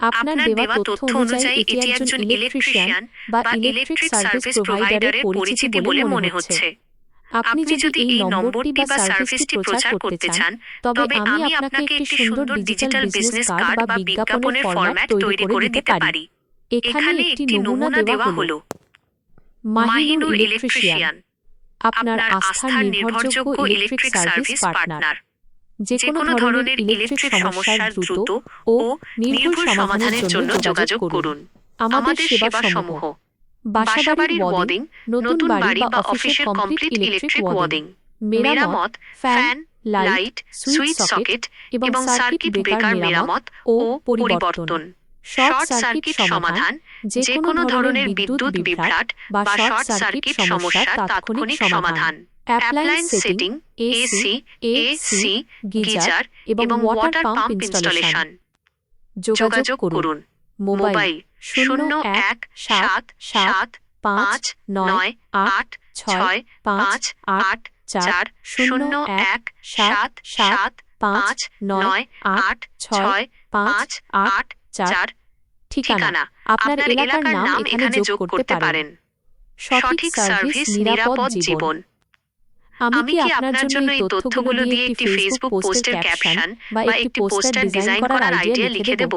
আপনার দেওয়া তথ্য অনুযায়ী এটি একজন ইলেকট্রিশিয়ান বা ইলেকট্রিক সার্ভিস প্রোভাইডারের পরিচিতি বলে মনে হচ্ছে। আপনি যদি এই নম্বরটি বা সার্ভিসটি প্রচার করতে চান, তবে আমি আপনাকে একটি সুন্দর ডিজিটাল বিজনেস কার্ড বা বিজ্ঞাপনের ফরম্যাট তৈরি করে দিতে পারি। এখানে একটি নমুনা দেওয়া হলো। মাহিনুর ইলেকট্রিশিয়ান, আপনার আস্থার নির্ভরযোগ্য ইলেকট্রিক সার্ভিস পার্টনার। যেকোনো ধরনের ইলেকট্রিক সমস্যার দ্রুত ও নির্ভুল সমাধানের জন্য যোগাযোগ করুন। আমাদের সেবাসমূহ: বাসাবাড়ির ওয়ার্ডিং, নতুন বাড়ি বা অফিসের কমপ্লিট ইলেকট্রিক ওয়ার্ডিং, মেরামত, ফ্যান, লাইট, সুইচ সকেট এবং সার্কিট ব্রেকার মেরামত ও পরিবর্তন, শর্ট সার্কিট সমাধান, যেকোনো ধরনের বিদ্যুৎ বিভ্রাট বা শর্ট সার্কিট সমস্যার তাৎক্ষণিক সমাধান, অ্যাপ্লায়েন্স সেটিং, এসি, গিজার এবং ওয়াটার পাম্প ইনস্টলেশন। যোগাযোগ করুন। মোবাইল 017358965844 017358965844। ঠিকানা: আপনার এলাকার নাম এখানে যোগ করতে পারেন। সঠিক সার্ভিস, নিরাপদ জীবন। আমি কি আপনার জন্য এই তথ্যগুলো দিয়ে একটি ফেসবুক পোস্টের ক্যাপশন বা একটি পোস্টার ডিজাইন করার আইডিয়া লিখে দেব?